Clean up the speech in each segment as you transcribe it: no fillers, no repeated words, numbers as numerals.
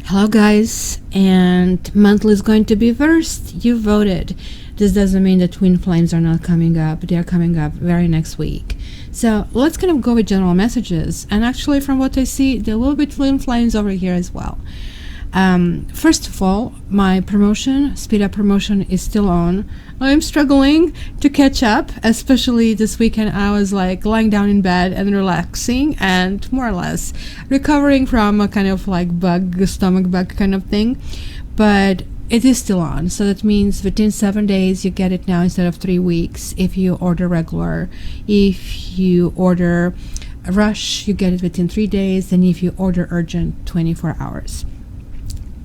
Hello guys, and monthly is going to be first. You voted. This doesn't mean that twin flames are not coming up. They are coming up very next week. So let's kind of go with general messages, and actually from what I see, there will be twin flames over here as well. First of all, my promotion, speed up promotion, is still on. I'm struggling to catch up, especially this weekend. I was like lying down in bed and relaxing and more or less recovering from a kind of like stomach bug kind of thing, but it is still on. So that means within 7 days you get it now instead of 3 weeks if you order regular. If you order a rush, you get it within 3 days, and if you order urgent, 24 hours.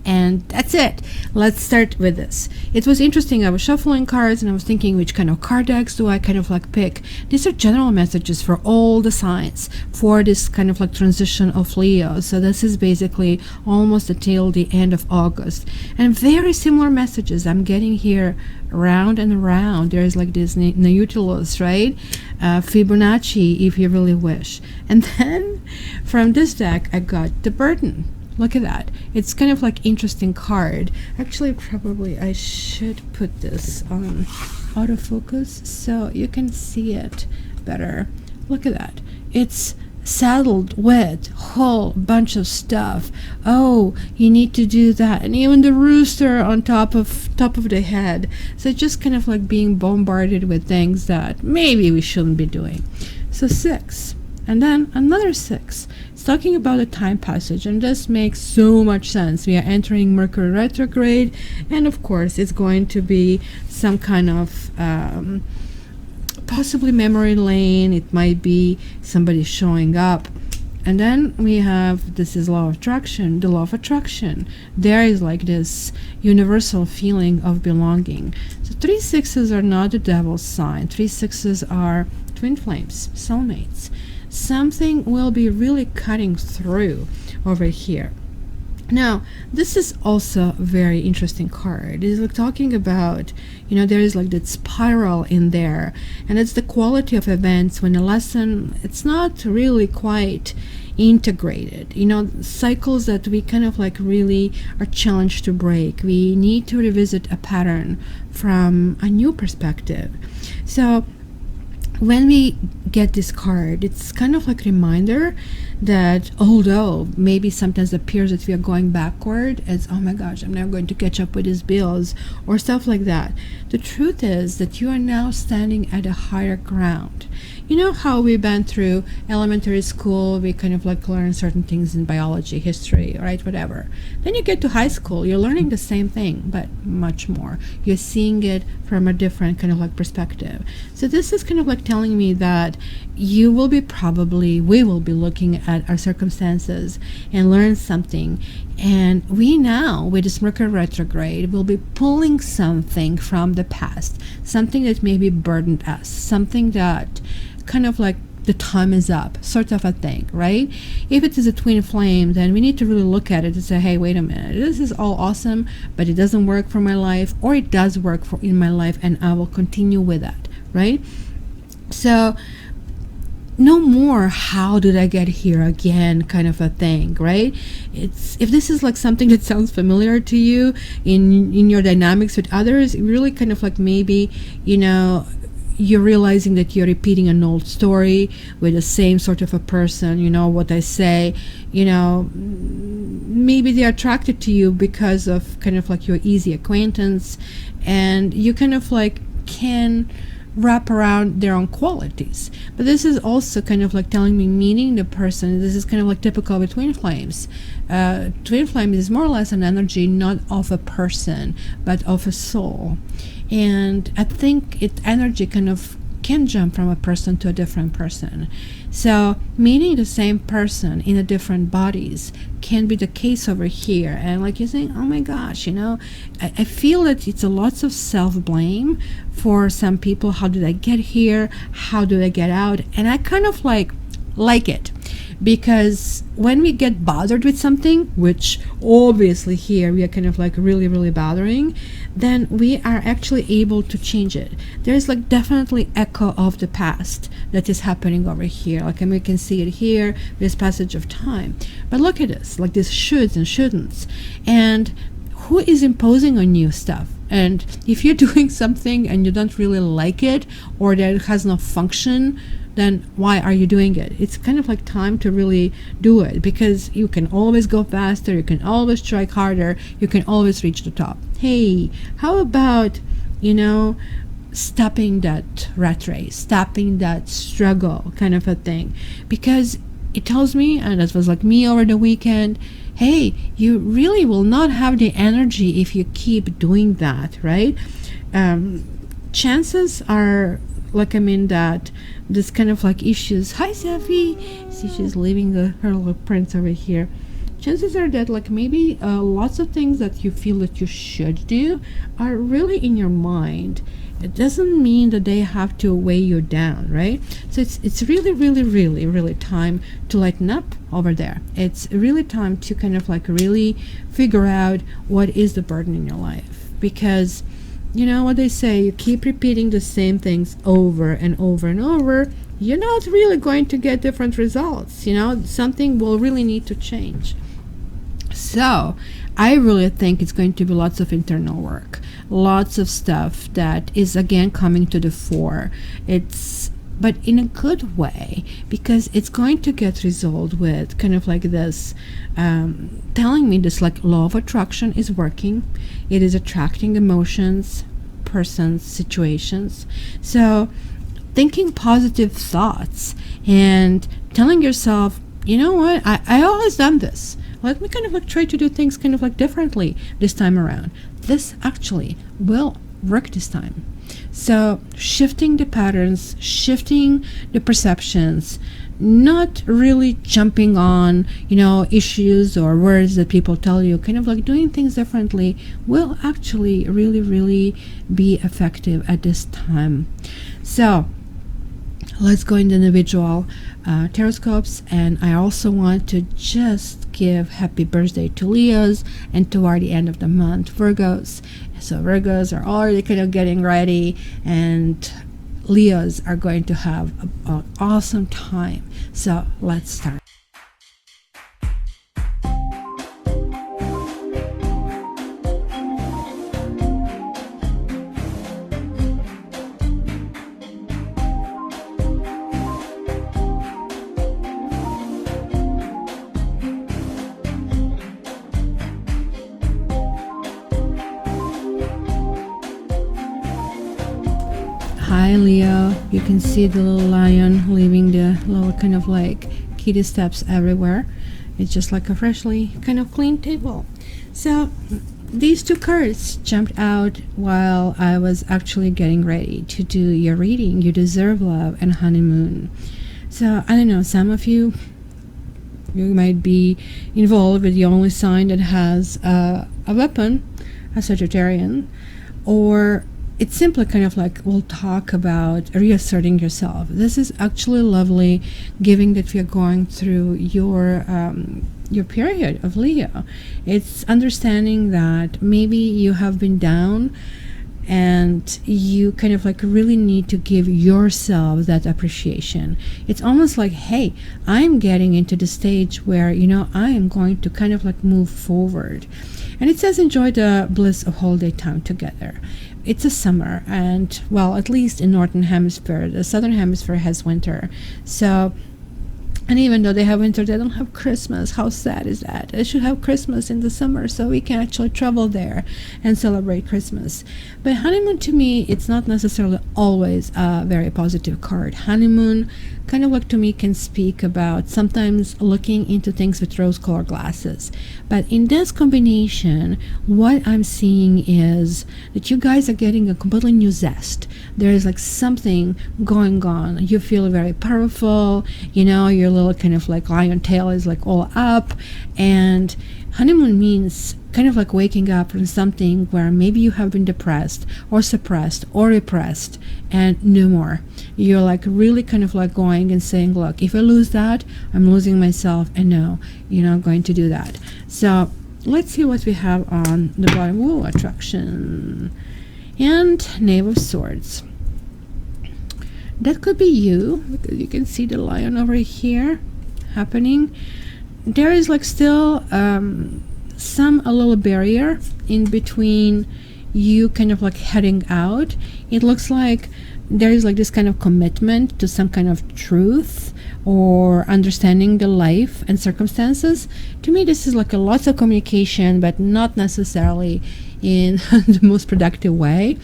And that's it. Let's start with this. It was interesting. I was shuffling cards and I was thinking which kind of card decks do I kind of like pick. These are general messages for all the signs for this kind of like transition of Leo. So this is basically almost until the end of August. And very similar messages I'm getting here round and around. There's like this Nautilus, right? Fibonacci, if you really wish. And then from this deck, I got the Burden. Look at that. It's kind of like interesting card. Actually, probably I should put this on autofocus so you can see it better. Look at that. It's saddled with a whole bunch of stuff. Oh, you need to do that. And even the rooster on top of the head. So just kind of like being bombarded with things that maybe we shouldn't be doing. So 6. And then another 6. It's talking about a time passage, and this makes so much sense. We are entering Mercury retrograde, and of course it's going to be some kind of possibly memory lane. It might be somebody showing up. And then we have, this is law of attraction. The law of attraction, there is like this universal feeling of belonging. So 3 6s are not the devil's sign. 3 6s are twin flames, soulmates. Something will be really cutting through over here. Now, this is also a very interesting card. It's like talking about, there is like that spiral in there, and it's the quality of events when a lesson, it's not really quite integrated. Cycles that we kind of like really are challenged to break. We need to revisit a pattern from a new perspective. So when we get this card, it's kind of like a reminder that although maybe sometimes it appears that we are going backward, it's, oh my gosh, I'm never going to catch up with these bills or stuff like that. The truth is that you are now standing at a higher ground. You know how we've been through elementary school, we kind of like learn certain things in biology, history, right, whatever. Then you get to high school, you're learning the same thing, but much more. You're seeing it from a different kind of like perspective. So this is kind of like telling me that we will be looking at our circumstances and learn something. And we now, with this Mercury retrograde, will be pulling something from the past, something that maybe burdened us, something that kind of like the time is up, sort of a thing, right? If it is a twin flame, then we need to really look at it and say, hey, wait a minute, this is all awesome, but it doesn't work for my life, or it does work in my life, and I will continue with that, right? So no more how did I get here again kind of a thing, right? It's, if this is like something that sounds familiar to you in your dynamics with others, it really kind of like maybe you're realizing that you're repeating an old story with the same sort of a person. What I say, maybe they're attracted to you because of kind of like your easy acquaintance, and you kind of like can wrap around their own qualities. But this is also kind of like telling me, meaning the person, this is kind of like typical with twin flames. Twin flame is more or less an energy not of a person but of a soul, and I think energy kind of can jump from a person to a different person. So meeting the same person in a different bodies can be the case over here. And like you're saying, oh my gosh, you know, I feel that it's a lots of self-blame for some people. How did I get here? How do I get out? And I kind of like it, because when we get bothered with something, which obviously here we are kind of like really bothering, then we are actually able to change it. There's like definitely echo of the past that is happening over here. Like, and we can see it here, this passage of time. But look at this, like this shoulds and shouldn'ts. And who is imposing on you stuff? And if you're doing something and you don't really like it, or that it has no function, then why are you doing it? It's kind of like time to really do it, because you can always go faster, you can always strike harder, you can always reach the top. Hey, how about, you know, stopping that rat race, stopping that struggle kind of a thing? Because it tells me, and that was like me over the weekend, hey, you really will not have the energy if you keep doing that, right? Chances are, like, I mean, that this kind of like issues. Hi, Sophie. See, she's leaving her little prints over here. Chances are that like maybe lots of things that you feel that you should do are really in your mind. It doesn't mean that they have to weigh you down, right? So it's really time to lighten up over there. It's really time to kind of like really figure out what is the burden in your life, because you know what they say, you keep repeating the same things over and over and over, you're not really going to get different results. You know, something will really need to change. So I really think it's going to be lots of internal work, lots of stuff that is again coming to the fore. But in a good way, because it's going to get resolved with kind of like this telling me this like law of attraction is working. It is attracting emotions, persons, situations. So thinking positive thoughts and telling yourself, you know what, I always done this. Let me kind of like try to do things kind of like differently this time around. This actually will work this time. So shifting the patterns, shifting the perceptions, not really jumping on, you know, issues or words that people tell you, kind of like doing things differently will actually really be effective at this time. So let's go into individual taroscopes, and I also want to just give happy birthday to Leos and toward the end of the month Virgos. So Virgos are already kind of getting ready, and Leos are going to have an awesome time. So let's start. Hi Leo, you can see the little lion leaving the little kind of like kitty steps everywhere. It's just like a freshly kind of clean table. So these two cards jumped out while I was actually getting ready to do your reading. You deserve love and honeymoon. So I don't know, some of you might be involved with the only sign that has a weapon, a Sagittarian, or it's simply kind of like we'll talk about reasserting yourself. This is actually lovely, given that we are going through your period of Leo. It's understanding that maybe you have been down and you kind of like really need to give yourself that appreciation. It's almost like, hey, I'm getting into the stage where, you know, I am going to kind of like move forward. And it says enjoy the bliss of holiday time together. It's a summer, and well, at least in northern hemisphere, the southern hemisphere has winter. So And even though they have winter, they don't have Christmas. How sad is that? They should have Christmas in the summer so we can actually travel there and celebrate Christmas. But honeymoon, to me, it's not necessarily always a very positive card. Honeymoon kind of like, to me, can speak about sometimes looking into things with rose-colored glasses. But in this combination, what I'm seeing is that you guys are getting a completely new zest. There is like something going on. You feel very powerful, you know, your little kind of like lion tail is like all up. And honeymoon means kind of like waking up from something where maybe you have been depressed or suppressed or repressed, and no more. You're like really kind of like going and saying, look, if I lose that, I'm losing myself, and no, you're not going to do that. So let's see what we have on the bottom. Whoa, attraction and Knave of Swords. That could be you, because you can see the lion over here happening. There is like still a little barrier in between you kind of like heading out. It looks like there is like this kind of commitment to some kind of truth or understanding the life and circumstances. To me, this is like a lots of communication, but not necessarily in the most productive way.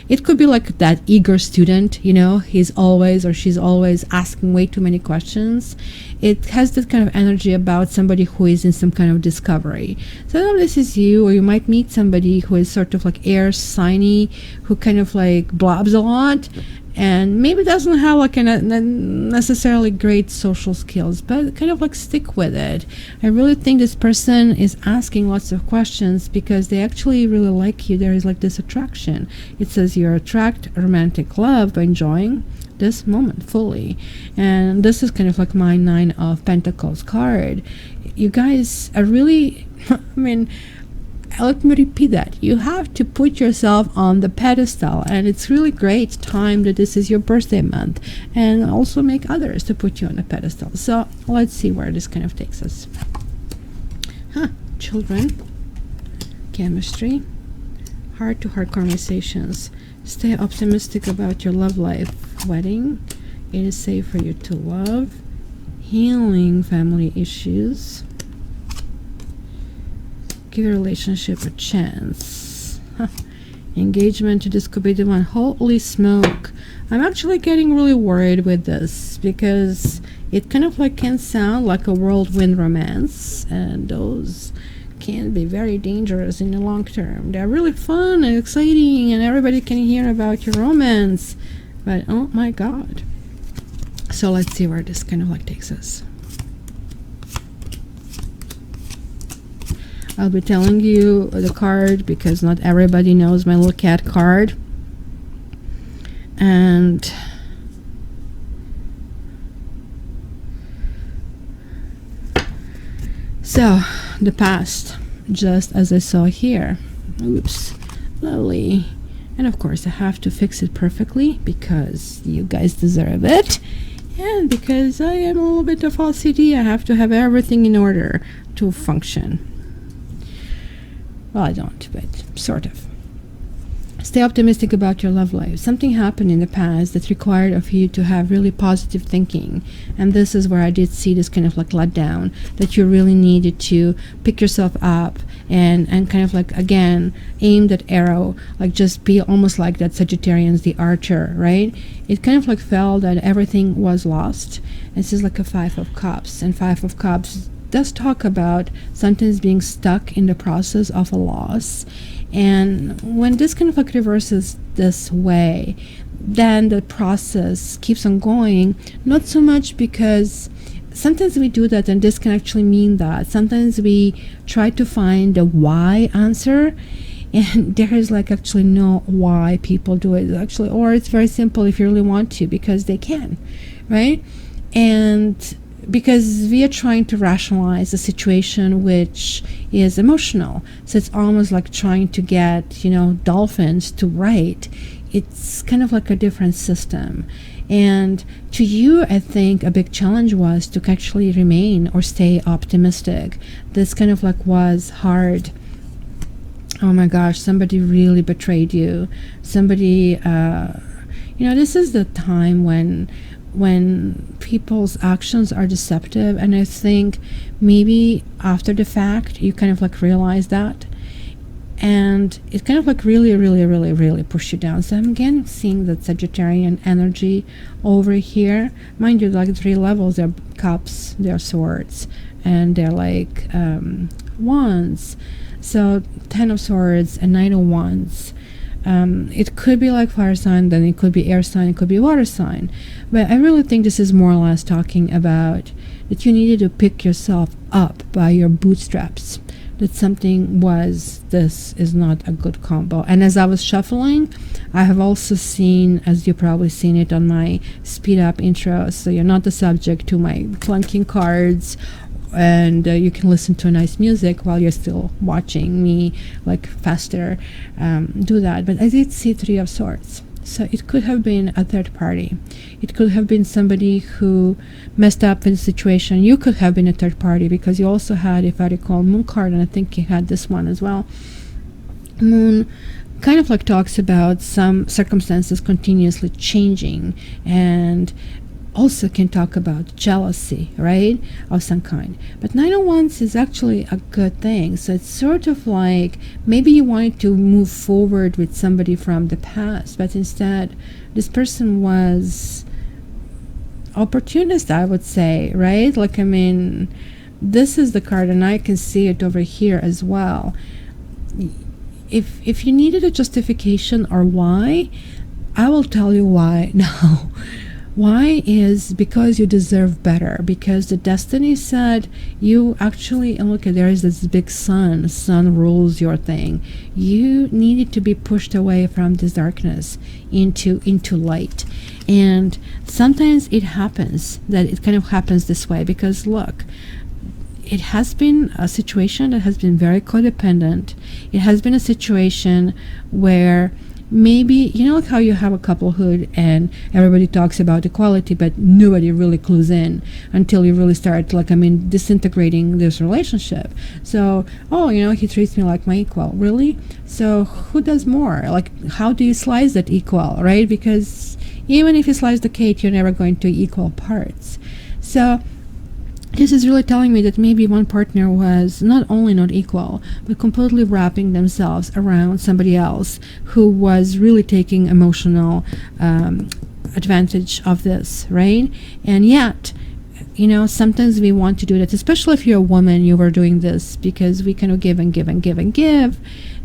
It could be like that eager student, you know, he's always or she's always asking way too many questions. It has this kind of energy about somebody who is in some kind of discovery. So I don't know if this is you, or you might meet somebody who is sort of like air signy, who kind of like blobs a lot, and maybe doesn't have like necessarily great social skills, but kind of like stick with it. I really think this person is asking lots of questions because they actually really like you. There is like this attraction. It says you attract romantic love by enjoying this moment fully. And this is kind of like my Nine of Pentacles card. You guys are really, I mean, let me repeat that. You have to put yourself on the pedestal, and it's really great time that this is your birthday month, and also make others to put you on a pedestal. So let's see where this kind of takes us. Children, chemistry, heart-to-heart conversations. Stay optimistic about your love life. Wedding, it is safe for you to love. Healing family issues. Give your relationship a chance. Engagement, to this could be the one. Holy smoke. I'm actually getting really worried with this because it kind of like can sound like a whirlwind romance, and those can be very dangerous in the long term. They're really fun and exciting, and everybody can hear about your romance, but oh my god. So let's see where this kind of like takes us. I'll be telling you the card because not everybody knows my little cat card. And so the past, just as I saw here. Oops, lovely. And of course I have to fix it perfectly because you guys deserve it, and because I am a little bit of OCD, I have to have everything in order to function. Well, I don't, but sort of. Stay optimistic about your love life. Something happened in the past that required of you to have really positive thinking. And this is where I did see this kind of like letdown, that you really needed to pick yourself up and kind of like, again, aim that arrow, like just be almost like that Sagittarius, the archer, right? It kind of like felt that everything was lost. This is like a Five of Cups, and Five of Cups does talk about sometimes being stuck in the process of a loss. And when this kind of like reverses this way, then the process keeps on going. Not so much because sometimes we do that, and this can actually mean that sometimes we try to find the why answer, and there is like actually no why people do it actually, or it's very simple if you really want to, because they can, right? And because we are trying to rationalize a situation which is emotional, so it's almost like trying to get, you know, dolphins to write. It's kind of like a different system. And to you, I think a big challenge was to actually remain or stay optimistic. This kind of like was hard. Oh my gosh, somebody really betrayed you. Somebody, you know, this is the time when when people's actions are deceptive, and I think maybe after the fact you kind of like realize that, and it kind of like really push you down. So I'm again seeing that Sagittarian energy over here. Mind you, like 3 levels, they're cups, they're swords, and they're like wands. So 10 of swords and 9 of wands. It could be like fire sign, then it could be air sign, it could be water sign. But I really think this is more or less talking about that you needed to pick yourself up by your bootstraps. That something was, this is not a good combo. And as I was shuffling, I have also seen, as you've probably seen it on my speed up intro, so you're not the subject to my clunking cards, and you can listen to nice music while you're still watching me like faster do that. But I did see 3 of swords. So it could have been a third party. It could have been somebody who messed up in the situation. You could have been a third party, because you also had, if I recall, Moon card, and I think you had this one as well. Moon kind of like talks about some circumstances continuously changing, and also can talk about jealousy, right, of some kind. But 9 of Wands is actually a good thing. So it's sort of like maybe you wanted to move forward with somebody from the past, but instead this person was opportunist, I would say, right? Like, I mean, this is the card, and I can see it over here as well. If you needed a justification or why, I will tell you why now. Why is because you deserve better, because the destiny said you actually, and look, there is this big sun rules your thing. You needed to be pushed away from this darkness into light. And sometimes it happens that it kind of happens this way, because look, it has been a situation that has been very codependent. It has been a situation where maybe, you know, like how you have a couplehood and everybody talks about equality, but nobody really clues in until you really start, like, I mean, disintegrating this relationship. So, oh, you know, he treats me like my equal. Really? So who does more? Like, how do you slice that equal, right? Because even if you slice the cake, you're never going to equal parts. So this is really telling me that maybe one partner was not only not equal, but completely wrapping themselves around somebody else who was really taking emotional advantage of this, right? And yet, you know, sometimes we want to do that, especially if you're a woman, you were doing this because we kind of give and give and give and give,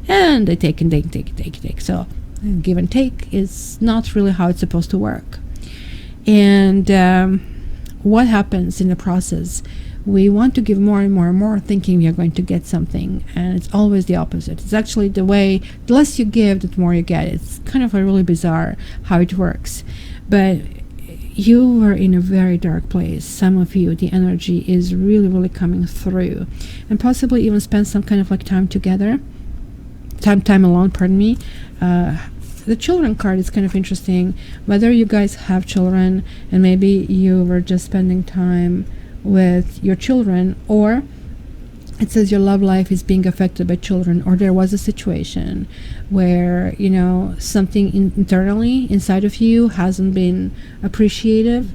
and they take and take. So give and take is not really how it's supposed to work. And what happens in the process? We want to give more and more and more, thinking we are going to get something, and it's always the opposite. It's actually the way, the less you give, the more you get. It's kind of a really bizarre how it works. But you were in a very dark place. Some of you, the energy is really coming through, and possibly even spend some kind of like time together, time alone, pardon me. The children card is kind of interesting. Whether you guys have children and maybe you were just spending time with your children, or it says your love life is being affected by children, or there was a situation where, you know, something internally inside of you hasn't been appreciated.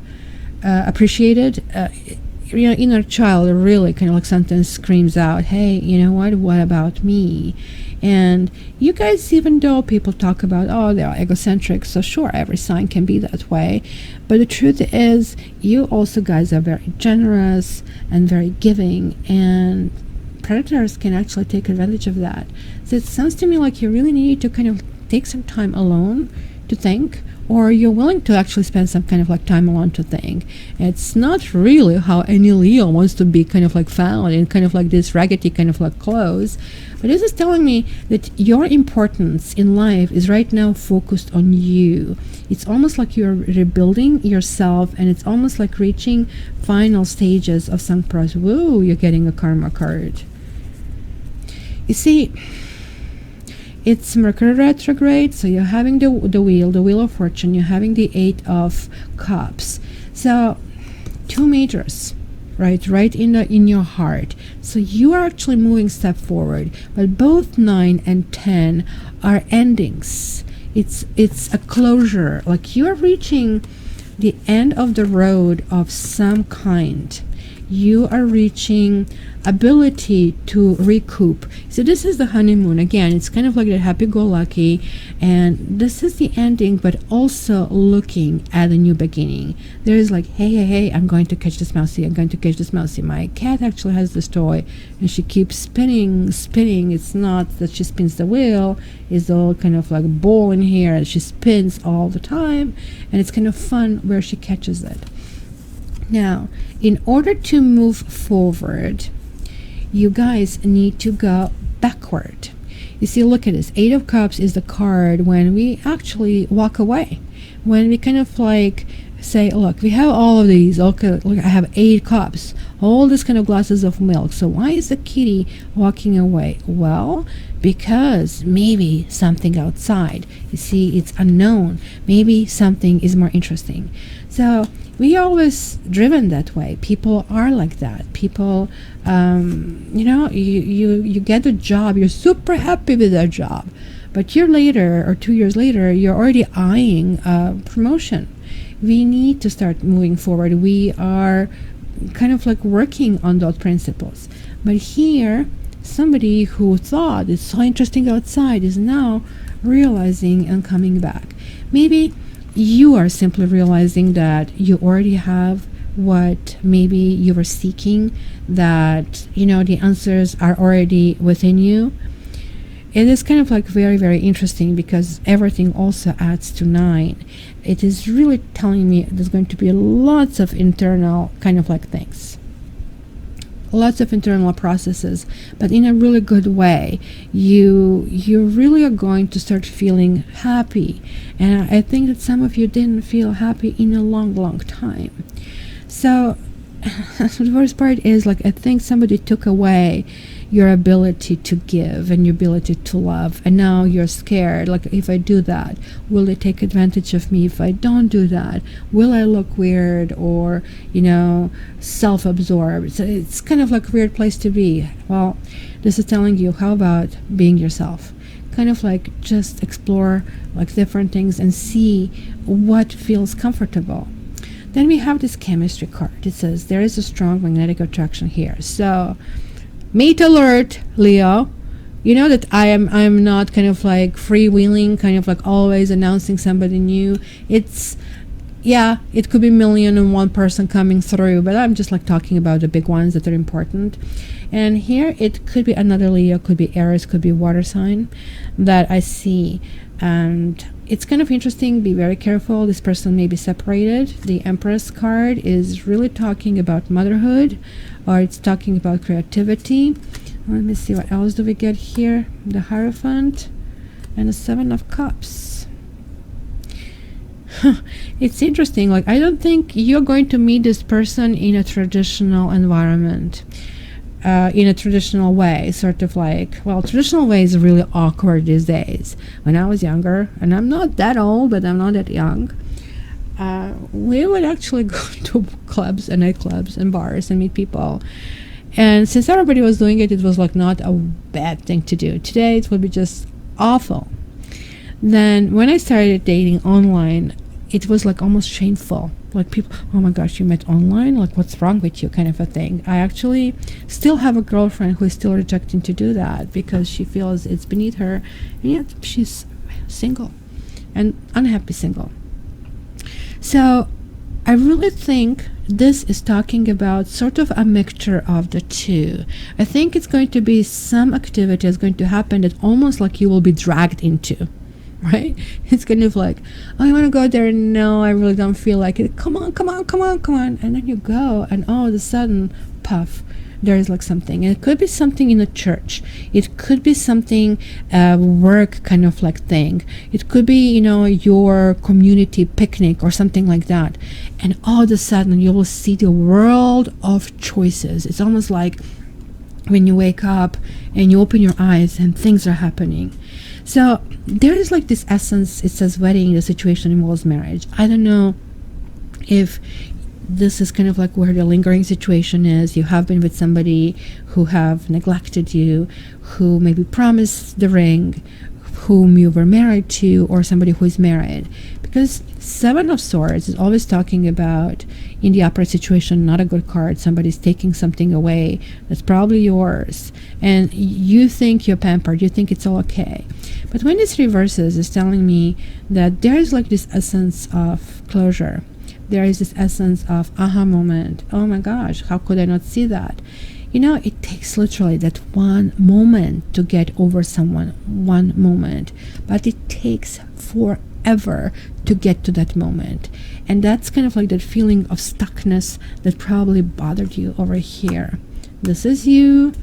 You know, inner child really kind of like sometimes screams out, hey, you know what about me? And you guys, even though people talk about, oh, they are egocentric, so sure, every sign can be that way, but the truth is, you also guys are very generous and very giving, and predators can actually take advantage of that. So it sounds to me like you really need to kind of take some time alone to think, or you're willing to actually spend some kind of like time alone to think. It's not really how any Leo wants to be kind of like found in kind of like this raggedy kind of like clothes, but this is telling me that your importance in life is right now focused on you. It's almost like you're rebuilding yourself, and it's almost like reaching final stages of some process. Whoa, you're getting a karma card. You see, it's Mercury retrograde, so you're having the wheel of fortune, you're having the 8 of cups. So 2 majors, right in your heart. So you are actually moving step forward, but both 9 and 10 are endings. It's a closure, like you are reaching the end of the road of some kind. You are reaching ability to recoup. So this is the honeymoon. Again, it's kind of like the happy-go-lucky, and this is the ending, but also looking at a new beginning. There is like, hey, I'm going to catch this mousey. I'm going to catch this mousey. My cat actually has this toy, and she keeps spinning. It's not that she spins the wheel. It's all kind of like a ball in here, and she spins all the time, and it's kind of fun where she catches it. Now, in order to move forward, you guys need to go backward. You see, look at this. 8 of Cups is the card when we actually walk away. When we kind of like say, look, we have all of these. Okay, look, I have 8 cups. All this kind of glasses of milk. So why is the kitty walking away? Well, because maybe something outside. You see, it's unknown. Maybe something is more interesting. So we always driven that way. People are like that. People, you get a job. You're super happy with that job. But a year later or 2 years later, you're already eyeing a promotion. We need to start moving forward. We are kind of like working on those principles. But here, somebody who thought it's so interesting outside is now realizing and coming back. Maybe you are simply realizing that you already have what maybe you were seeking, that the answers are already within you. It is kind of like very, very interesting because everything also adds to 9. It is really telling me there's going to be lots of internal kind of like things. Lots of internal processes, but in a really good way. You really are going to start feeling happy. And I think that some of you didn't feel happy in a long, long time. So the worst part is, like, I think somebody took away your ability to give and your ability to love, and now you're scared. Like, if I do that, will they take advantage of me? If I don't do that, will I look weird or self-absorbed? So it's kind of like a weird place to be. Well, this is telling you, how about being yourself? Kind of like just explore like different things and see what feels comfortable. Then we have this chemistry card. It says there is a strong magnetic attraction here. So mate alert, Leo. You know that I'm not kind of like freewheeling, kind of like always announcing somebody new. It could be 1,000,001 person coming through, but I'm just like talking about the big ones that are important. And here it could be another Leo, could be Aries, could be water sign that I see. And it's kind of interesting. Be very careful. This person may be separated. The Empress card is really talking about motherhood, or it's talking about creativity. Let me see, what else do we get here? The Hierophant and the 7 of Cups. It's interesting. Like, I don't think you're going to meet this person in a traditional environment. In a traditional way, sort of like, well, traditional way is really awkward these days. When I was younger, and I'm not that old, but I'm not that young, we would actually go to clubs and nightclubs and bars and meet people. And since everybody was doing it, it was like not a bad thing to do. Today, it would be just awful. Then when I started dating online, it was like almost shameful. Like, people, oh my gosh, you met online? Like, what's wrong with you, kind of a thing. I actually still have a girlfriend who is still rejecting to do that because she feels it's beneath her, and yet she's single and unhappy single. So I really think this is talking about sort of a mixture of the two. I think it's going to be some activity is going to happen that almost like you will be dragged into. Right? It's kind of like, oh, I want to go there. No, I really don't feel like it. Come on. And then you go, and all of a sudden, puff, there is like something. And it could be something in a church. It could be something, work kind of like thing. It could be, your community picnic or something like that. And all of a sudden, you will see the world of choices. It's almost like when you wake up and you open your eyes and things are happening. So there is like this essence. It says wedding, the situation involves marriage. I don't know if this is kind of like where the lingering situation is. You have been with somebody who have neglected you, who maybe promised the ring, whom you were married to, or somebody who is married. Because Seven of Swords is always talking about, in the opposite situation, not a good card. Somebody's taking something away that's probably yours, and you think you're pampered, you think it's all okay. But when this reverses, it's telling me that there is like this essence of closure. There is this essence of aha moment. Oh my gosh, how could I not see that? You know, it takes literally that one moment to get over someone, one moment, but it takes forever to get to that moment. And that's kind of like that feeling of stuckness that probably bothered you over here. This is you.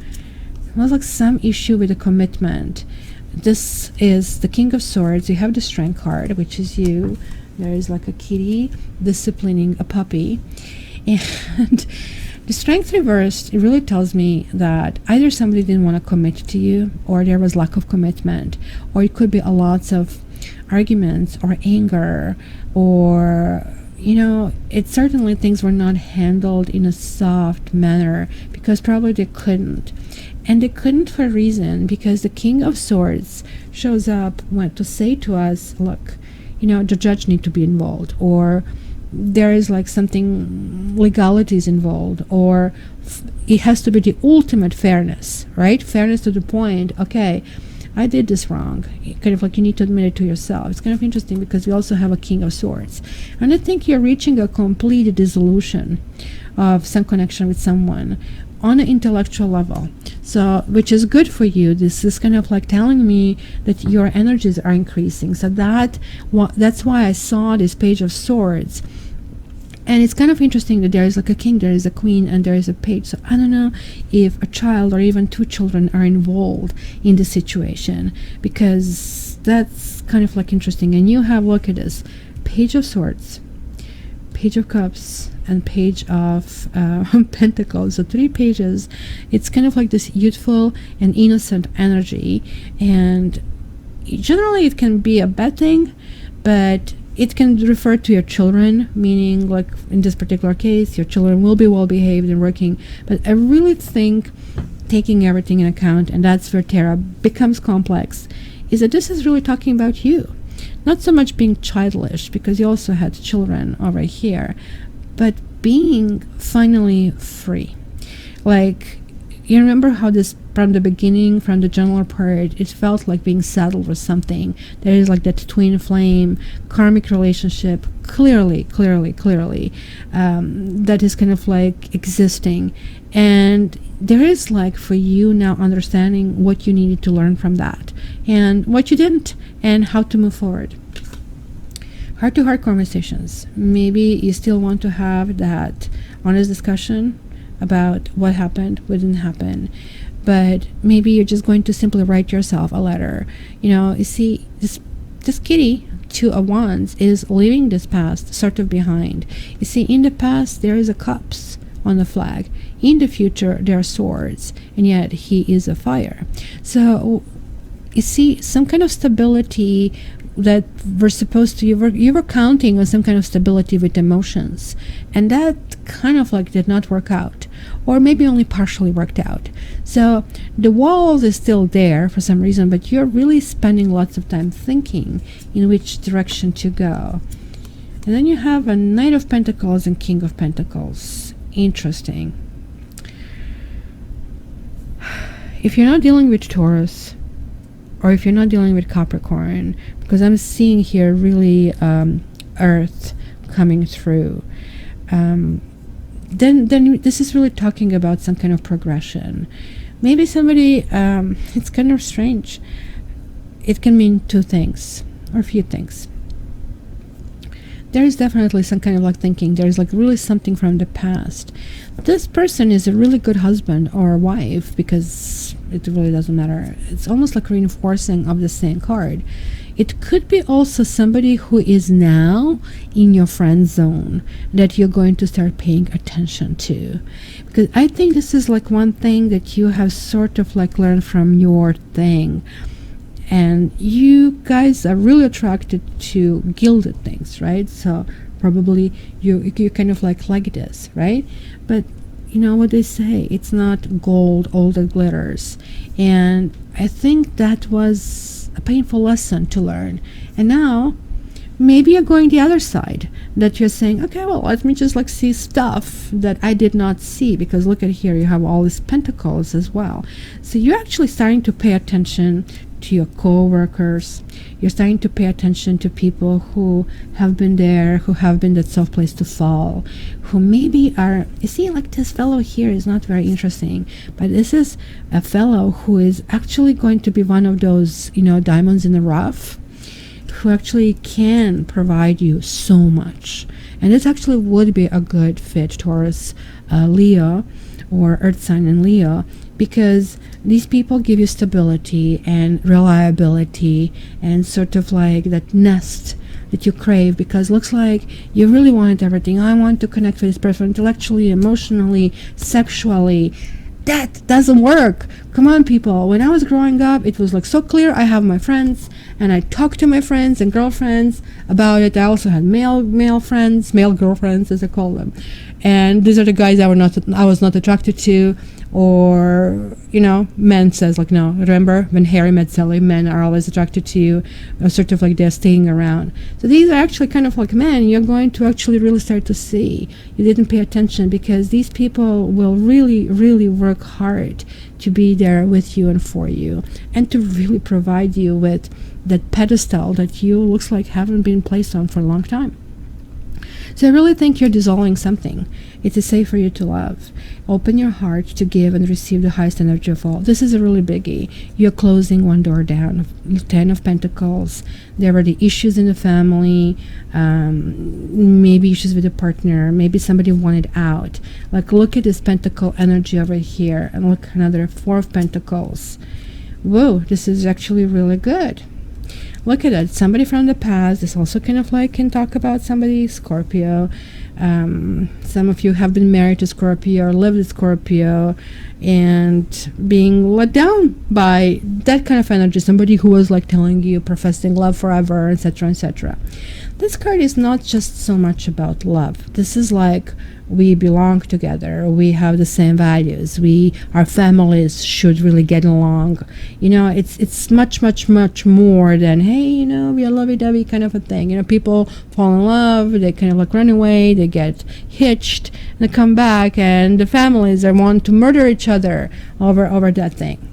It was like some issue with a commitment. This is the King of Swords. You have the Strength card, which is you. There is like a kitty disciplining a puppy. And the Strength reversed, it really tells me that either somebody didn't want to commit to you, or there was lack of commitment, or it could be a lots of arguments or anger, or you know, it certainly things were not handled in a soft manner, because probably they couldn't. And they couldn't for a reason, because the King of Swords shows up to say to us, look, you know, the judge need to be involved, or there is like something, legalities involved, or it has to be the ultimate fairness, right? Fairness to the point, okay, I did this wrong. Kind of like you need to admit it to yourself. It's kind of interesting because we also have a King of Swords. And I think you're reaching a complete dissolution of some connection with someone on an intellectual level. So, which is good for you. This is kind of like telling me that your energies are increasing. So that's why I saw this Page of Swords. And it's kind of interesting that there is like a king, there is a queen, and there is a page. So I don't know if a child or even two children are involved in the situation, because that's kind of like interesting. And you have, look at this, Page of Swords, Page of Cups, and Page of Pentacles. So 3 pages. It's kind of like this youthful and innocent energy. And generally it can be a bad thing, but it can refer to your children, meaning like in this particular case, your children will be well behaved and working. But I really think taking everything in account, and that's where Tarot becomes complex, is that this is really talking about you. Not so much being childish, because you also had children over here, but being finally free. Like, you remember how this, from the beginning, from the general part, it felt like being saddled with something. There is like that twin flame karmic relationship, clearly, that is kind of like existing. And there is like for you now understanding what you needed to learn from that, and what you didn't, and how to move forward. Heart-to-heart conversations. Maybe you still want to have that honest discussion about what happened, what didn't happen. But maybe you're just going to simply write yourself a letter. You know, you see, this kitty, 2 of Wands, is leaving this past sort of behind. You see, in the past, there is a cups on the flag. In the future, there are swords, and yet he is a fire. So, you see, some kind of stability that we're supposed to, you were counting on some kind of stability with emotions, and that kind of like did not work out, or maybe only partially worked out. So the wall is still there for some reason, but you're really spending lots of time thinking in which direction to go. And then you have a Knight of Pentacles and King of Pentacles. Interesting. If you're not dealing with Taurus, or if you're not dealing with Capricorn, because I'm seeing here really Earth coming through, then this is really talking about some kind of progression. Maybe somebody, it's kind of strange. It can mean 2 things, or a few things. There is definitely some kind of like thinking. There is like really something from the past. This person is a really good husband or wife, because it really doesn't matter. It's almost like reinforcing of the same card. It could be also somebody who is now in your friend zone that you're going to start paying attention to. Because I think this is like one thing that you have sort of like learned from your thing. And you guys are really attracted to gilded things, right? So probably you kind of like this, right? But you know what they say, it's not gold all that glitters. And I think that was a painful lesson to learn. And now maybe you're going the other side, that you're saying, okay, well, let me just like see stuff that I did not see, because look at here, you have all these pentacles as well. So you're actually starting to pay attention to your co-workers. You're starting to pay attention to people who have been there, who have been that soft place to fall, who maybe are, you see, like this fellow here is not very interesting, but this is a fellow who is actually going to be one of those, you know, diamonds in the rough, who actually can provide you so much. And this actually would be a good fit, Taurus, Leo, or Earth sign in Leo, because these people give you stability and reliability and sort of like that nest that you crave, because looks like you really wanted everything. I want to connect with this person intellectually, emotionally, sexually. That doesn't work. Come on, people. When I was growing up, it was like so clear. I have my friends, and I talked to my friends and girlfriends about it. I also had male friends, male girlfriends, as I call them. And these are the guys I was not attracted to. Or, you know, men says like, no, remember when Harry met Sally, men are always attracted to you, sort of like they're staying around. So these are actually kind of like men you're going to actually really start to see. You didn't pay attention, because these people will really, really work hard to be there with you and for you, and to really provide you with that pedestal that you looks like haven't been placed on for a long time. So I really think you're dissolving something. It is safe for you to love. Open your heart to give and receive the highest energy of all. This is a really biggie. You're closing one door down. 10 of Pentacles. There were the issues in the family, maybe issues with a partner, maybe somebody wanted out. Like, look at this Pentacle energy over here, and look, another 4 of Pentacles. Whoa, this is actually really good. Look at it. Somebody from the past. This also kind of like can talk about somebody, Scorpio. Some of you have been married to Scorpio or lived with Scorpio and being let down by that kind of energy. Somebody who was like telling you, professing love forever, etc., etc. This card is not just so much about love. This is like, we belong together, we have the same values, our families should really get along. You know, it's much more than, hey, you know, we are lovey-dovey kind of a thing. You know, people fall in love, they kind of like run away, they get hitched, and they come back, and the families want to murder each other over that thing.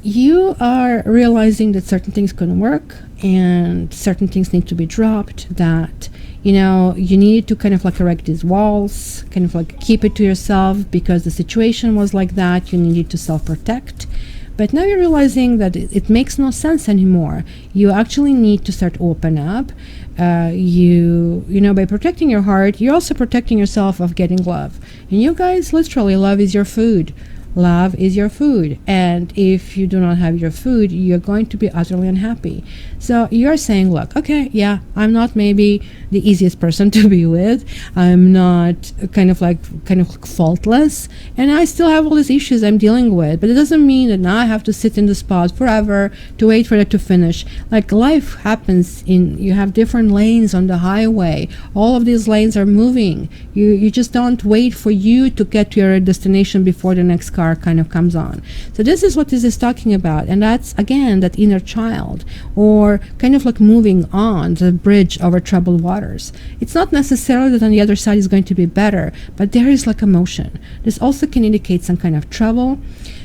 You are realizing that certain things couldn't work, and certain things need to be dropped, that, you know, you need to kind of like erect these walls, kind of like keep it to yourself, because the situation was like that. You needed to self-protect. But now you're realizing that it makes no sense anymore. You actually need to start open up. You know, by protecting your heart, you're also protecting yourself of getting love. And you guys, literally, love is your food. Love is your food, and if you do not have your food, you're going to be utterly unhappy. So you're saying, look, okay, yeah, I'm not maybe the easiest person to be with, I'm not kind of like faultless, and I still have all these issues I'm dealing with, but it doesn't mean that now I have to sit in the spot forever to wait for it to finish. Like, life happens you have different lanes on the highway. All of these lanes are moving. You just don't wait for you to get to your destination before the next car kind of comes on. So this is what this is talking about, and that's again that inner child, or kind of like moving on the bridge over troubled waters. It's not necessarily that on the other side is going to be better, but there is like emotion. This also can indicate some kind of trouble.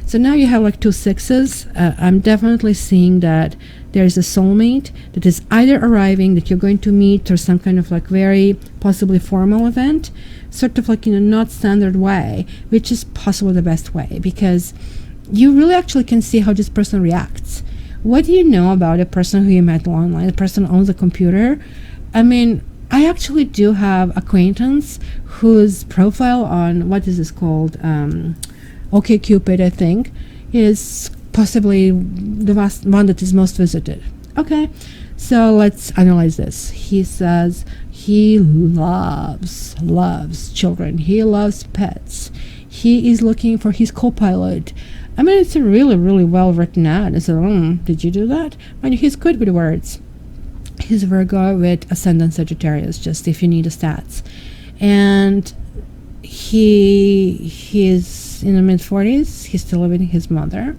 So now you have like 2 6s. I'm definitely seeing that there is a soulmate that is either arriving, that you're going to meet, or some kind of like very possibly formal event, sort of like in a not standard way, which is possibly the best way, because you really actually can see how this person reacts. What do you know about a person who you met online, a person who owns a computer? I mean, I actually do have acquaintance whose profile on, what is this called, OkCupid, I think, is possibly the one that is most visited. Okay, so let's analyze this. He says he loves children. He loves pets. He is looking for his co-pilot. I mean, it's a really well written ad. I said, did you do that? And he's good with words. He's Virgo with ascendant Sagittarius, just if you need the stats. And he is in the mid-40s. He's still living with his mother.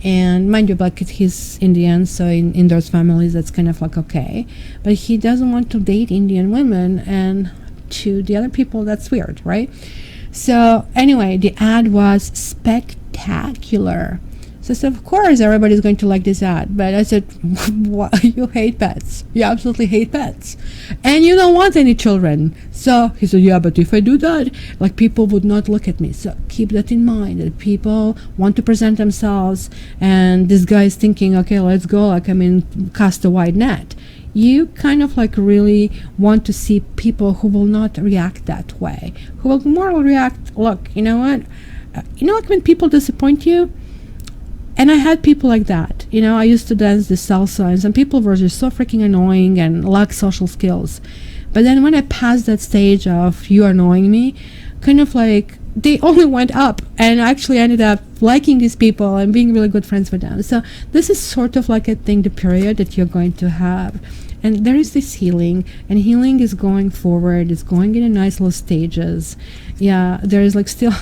And mind you, like he's Indian, so in those families that's kind of like okay, but he doesn't want to date Indian women, and to the other people that's weird, right? So anyway, the ad was spectacular. So I said, of course everybody's going to like this ad. But I said, what? You hate pets. You absolutely hate pets. And you don't want any children. So he said, yeah, but if I do that, like people would not look at me. So keep that in mind, that people want to present themselves. And this guy is thinking, okay, let's go, like, I mean, cast a wide net. You kind of like really want to see people who will not react that way. Who will more react, look, you know what? Like when people disappoint you? And I had people like that. I used to dance the salsa, and some people were just so freaking annoying and lack social skills. But then when I passed that stage of you annoying me, kind of like they only went up, and I actually ended up liking these people and being really good friends with them. So this is sort of like the period that you're going to have. And there is this healing, and healing is going forward. It's going in a nice little stages. Yeah, there is like still,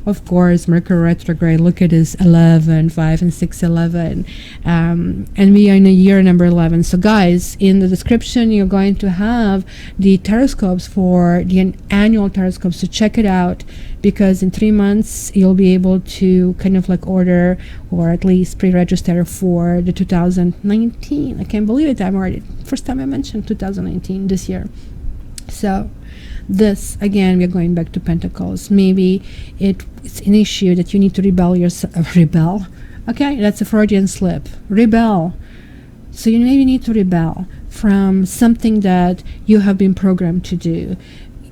of course, Mercury retrograde. Look at this 11, 5 and 6, 11. And we are in a year number 11. So guys, in the description, you're going to have the Taroscopes for the annual Taroscopes. So check it out, because in 3 months, you'll be able to kind of like order or at least pre-register for the 2019. I can't believe it. I'm already, first time I mentioned 2019 this year. So this, again, we're going back to Pentacles. Maybe it's an issue that you need to rebel. Okay, that's a Freudian slip. Rebel. So you maybe need to rebel from something that you have been programmed to do.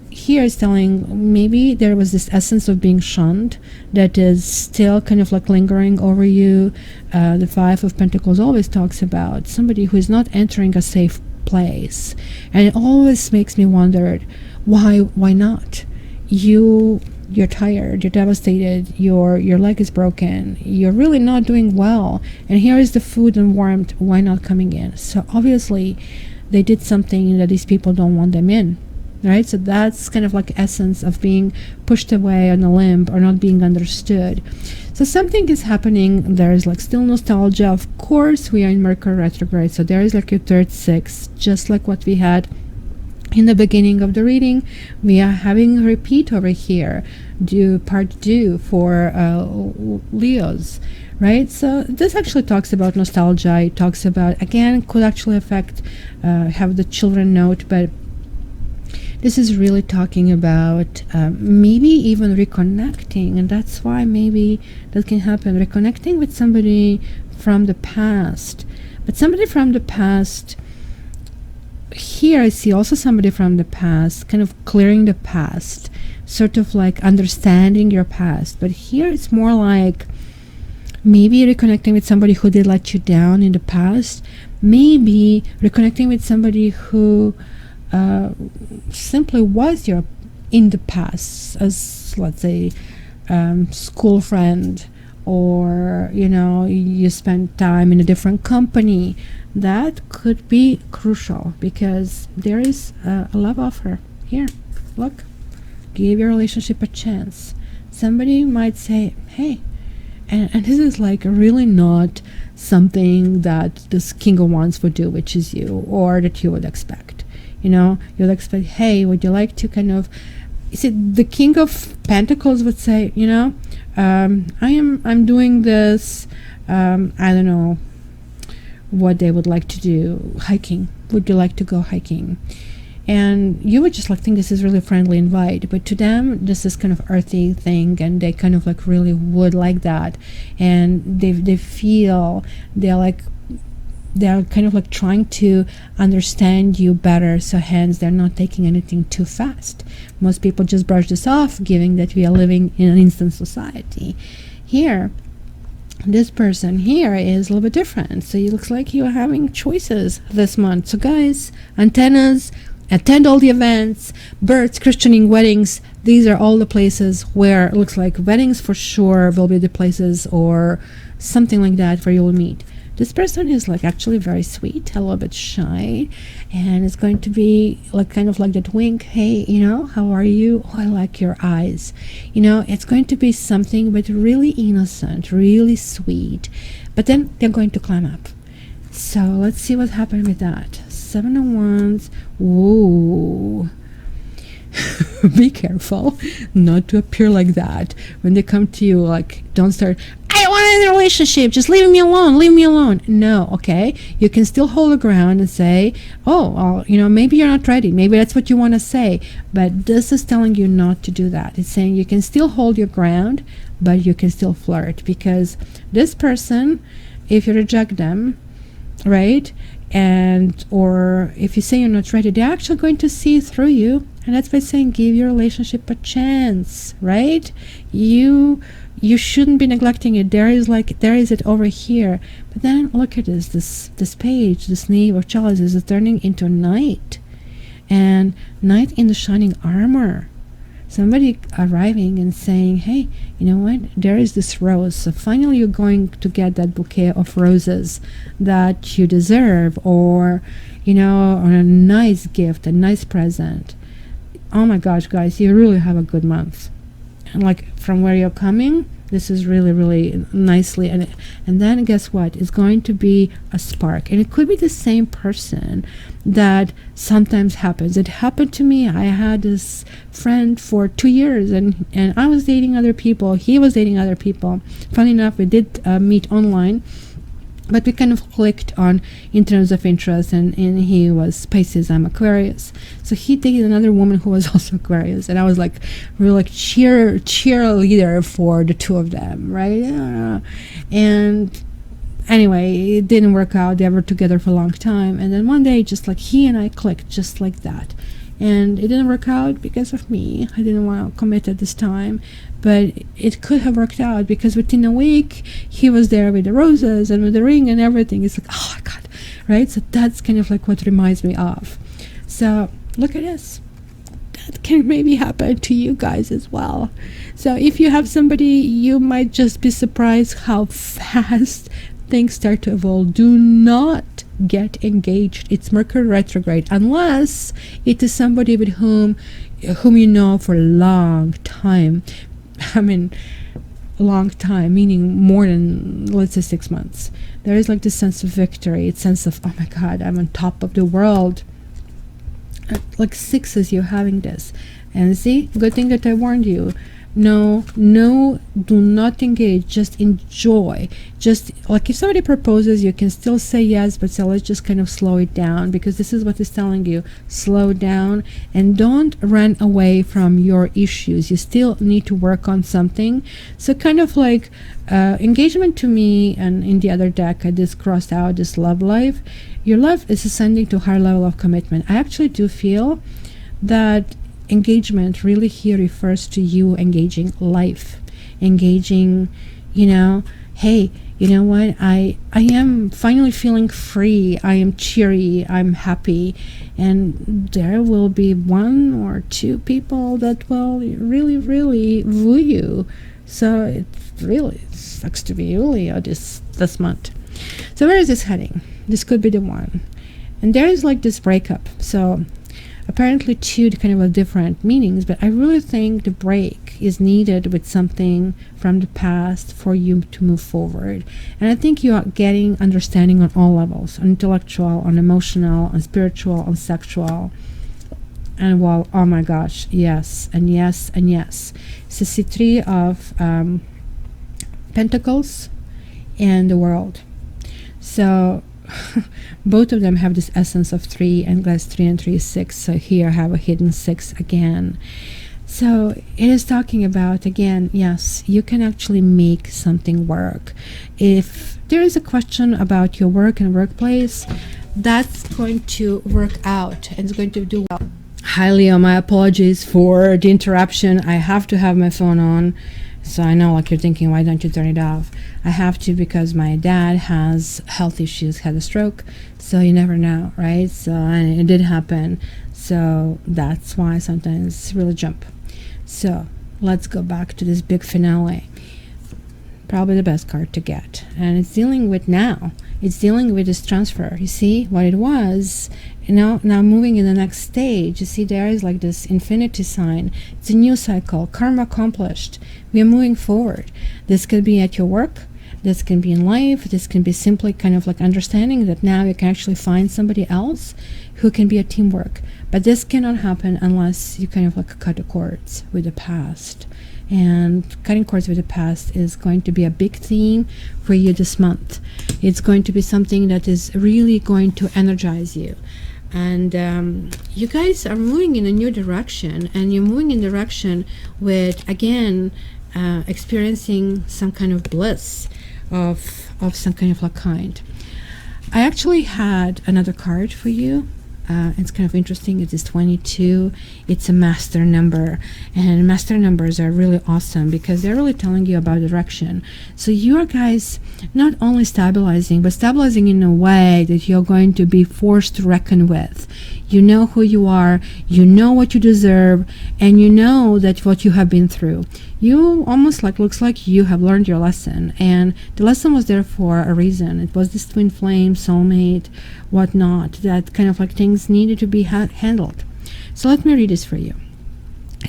Here is telling maybe there was this essence of being shunned that is still kind of like lingering over you. The Five of Pentacles always talks about somebody who is not entering a safe place, and it always makes me wonder, why not? You're tired, you're devastated, your leg is broken, you're really not doing well, and here is the food and warmth. Why not coming in? So obviously they did something that these people don't want them in. Right, so that's kind of like essence of being pushed away on a limb or not being understood. So something is happening. There is like still nostalgia. Of course, we are in Mercury retrograde, so there is like your third six, just like what we had in the beginning of the reading. We are having a repeat over here, part 2 for Leos. Right, so this actually talks about nostalgia. It talks about, again, could actually affect have the children note, but this is really talking about maybe even reconnecting, and that's why maybe that can happen. Reconnecting with somebody from the past. But somebody from the past, here I see also somebody from the past, kind of clearing the past, sort of like understanding your past. But here it's more like maybe reconnecting with somebody who did let you down in the past. Maybe reconnecting with somebody who simply was your in the past, as let's say school friend, or you spent time in a different company. That could be crucial, because there is a love offer here. Look, give your relationship a chance. Somebody might say, hey, and this is like really not something that this King of Wands would do, which is you, or that you would expect. You'll expect, hey, would you like to kind of, the King of Pentacles would say, I'm doing this, I don't know what they would like to do, hiking. Would you like to go hiking? And you would just like think this is really friendly invite, but to them this is kind of earthy thing, and they kind of like really would like that, and they feel they're kind of like trying to understand you better, so hence they're not taking anything too fast. Most people just brush this off, given that we are living in an instant society. Here, this person here is a little bit different, so it looks like you're having choices this month. So guys, antennas, attend all the events, births, christening, weddings. These are all the places where it looks like weddings for sure will be the places, or something like that, where you'll meet. This person is like actually very sweet, a little bit shy, and it's going to be like kind of like that wink, hey, how are you? Oh, I like your eyes. It's going to be something but really innocent, really sweet, but then they're going to climb up. So let's see what happened with that. 7 of Wands. Whoa. Be careful not to appear like that when they come to you. Like, don't start, I don't want a relationship, just leave me alone. No, okay, you can still hold the ground and say, oh, well, maybe you're not ready, maybe that's what you want to say, but this is telling you not to do that. It's saying you can still hold your ground, but you can still flirt, because this person, if you reject them, right, and or if you say you're not ready, they're actually going to see through you. And that's by saying give your relationship a chance, right? You shouldn't be neglecting it. There is it over here. But then look at this page, this Knave of Chalices is turning into Knight. And Knight in the shining armor. Somebody arriving and saying, hey, you know what? There is this rose. So finally you're going to get that bouquet of roses that you deserve, or, or a nice gift, a nice present. Oh my gosh, guys, you really have a good month. And like from where you're coming, this is really, really nicely. And then guess what? It's going to be a spark. And it could be the same person that sometimes happens. It happened to me. I had this friend for 2 years, and I was dating other people. He was dating other people. Funny enough, we did meet online. But we kind of clicked on in terms of interest, and he was Pisces, I'm Aquarius. So he dated another woman who was also Aquarius, and I was like, really like cheerleader for the two of them, right? Yeah. And anyway, it didn't work out. They were together for a long time, and then one day, just like he and I clicked, just like that. And it didn't work out because of me. I didn't want to commit at this time. But it could have worked out, because within a week, he was there with the roses and with the ring and everything. It's like, oh my God, right? So that's kind of like what reminds me of. So look at this. That can maybe happen to you guys as well. So if you have somebody, you might just be surprised how fast things start to evolve. Do not get engaged. It's Mercury retrograde, unless it is somebody with whom you know for a long time. I mean, a long time, meaning more than, let's say, 6 months. There is like this sense of victory. It's sense of, oh my God, I'm on top of the world. Like sixes, you're having this. And see, good thing that I warned you. No, do not engage. Just enjoy. Just like if somebody proposes, you can still say yes, but so let's just kind of slow it down, because this is what it's telling you. Slow down and don't run away from your issues. You still need to work on something. So kind of like engagement to me, and in the other deck I just crossed out this love life. Your love is ascending to a higher level of commitment. I actually do feel that engagement really here refers to you engaging life, engaging, hey, you know what, I am finally feeling free, I am cheery, I'm happy, and there will be 1 or 2 people that will really, really woo you. So it really sucks to be Julio this month. So where is this heading? This could be the one. And there is like this breakup. So apparently 2 kind of different meanings, but I really think the break is needed with something from the past for you to move forward. And I think you are getting understanding on all levels, on intellectual, on emotional, on spiritual, on sexual. And well, oh my gosh, yes, and yes, and yes. It's the 3 of Pentacles and the World. So both of them have this essence of 3, and glass 3 and 3 is 6. So here I have a hidden 6 again. So it is talking about, again, yes, you can actually make something work. If there is a question about your work and workplace, that's going to work out and it's going to do well. Hi Leo, my apologies for the interruption. I have to have my phone on. So I know, like, you're thinking, why don't you turn it off? I have to, because my dad has health issues, had a stroke, so you never know, right? So, and it did happen, so that's why sometimes really jump. So let's go back to this big finale. Probably the best card to get. And it's dealing with now. It's dealing with this transfer. You see what it was? Now moving in the next stage. You see, there is like this infinity sign. It's a new cycle. Karma accomplished. We are moving forward. This could be at your work. This can be in life. This can be simply kind of like understanding that now you can actually find somebody else who can be a teamwork. But this cannot happen unless you kind of like cut the cords with the past. And cutting cords with the past is going to be a big theme for you this month. It's going to be something that is really going to energize you. And you guys are moving in a new direction, and you're moving in direction with, again, experiencing some kind of bliss of some kind of like kind. I actually had another card for you. It's kind of interesting. It is 22. It's a master number, and master numbers are really awesome because they're really telling you about direction. So you are, guys, not only stabilizing, but stabilizing in a way that you're going to be forced to reckon with. You know who you are, you know what you deserve, and you know that what you have been through. You almost like, looks like you have learned your lesson, and the lesson was there for a reason. It was this twin flame, soulmate, whatnot, that kind of like things needed to be handled. So let me read this for you.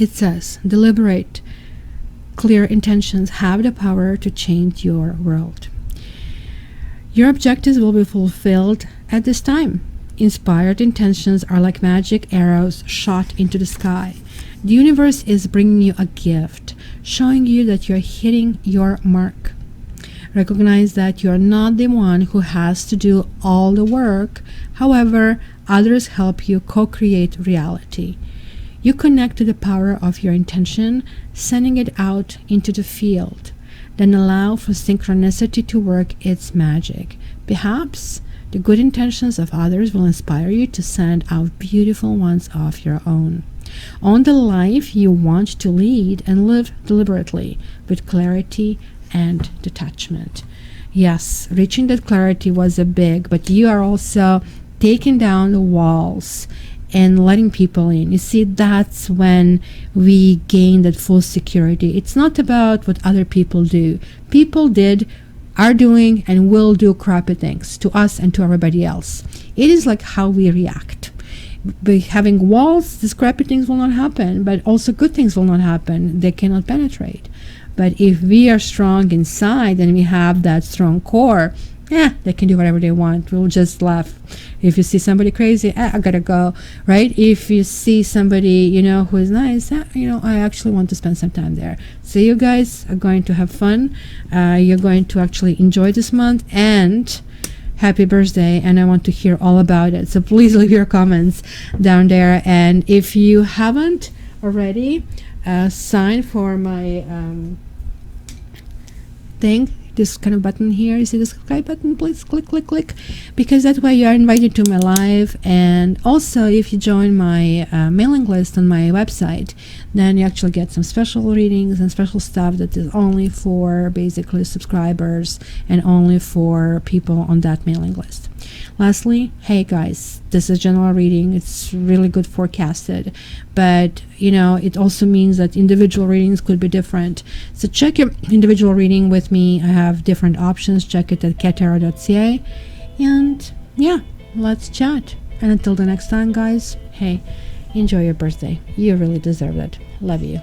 It says, deliberate, clear intentions have the power to change your world. Your objectives will be fulfilled at this time. Inspired intentions are like magic arrows shot into the sky. The universe is bringing you a gift, showing you that you're hitting your mark. Recognize that you're not the one who has to do all the work. However, others help you co-create reality. You connect to the power of your intention, sending it out into the field. Then allow for synchronicity to work its magic. Perhaps the good intentions of others will inspire you to send out beautiful ones of your own. Own the life you want to lead and live deliberately with clarity and detachment. Yes, reaching that clarity was a big, but you are also taking down the walls and letting people in. You see, that's when we gain that full security. It's not about what other people do. People are doing and will do crappy things to us and to everybody else. It is like how we react. By having walls, these crappy things will not happen, but also good things will not happen. They cannot penetrate. But if we are strong inside and we have that strong core, they can do whatever they want. We'll just laugh. If you see somebody crazy, I gotta go, right? If you see somebody, who is nice, I actually want to spend some time there. So you guys are going to have fun. You're going to actually enjoy this month, and happy birthday, and I want to hear all about it. So please leave your comments down there. And if you haven't already, sign for my thing. This kind of button here, you see the subscribe button, please click, because that way you are invited to my live. And also, if you join my mailing list on my website, then you actually get some special readings and special stuff that is only for basically subscribers and only for people on that mailing list. Lastly, hey guys, this is general reading. It's really good forecasted, but it also means that individual readings could be different. So check your individual reading with me. I have different options. Check it at cattarot.ca, and let's chat. And until the next time, guys, hey, enjoy your birthday. You really deserve it. Love you.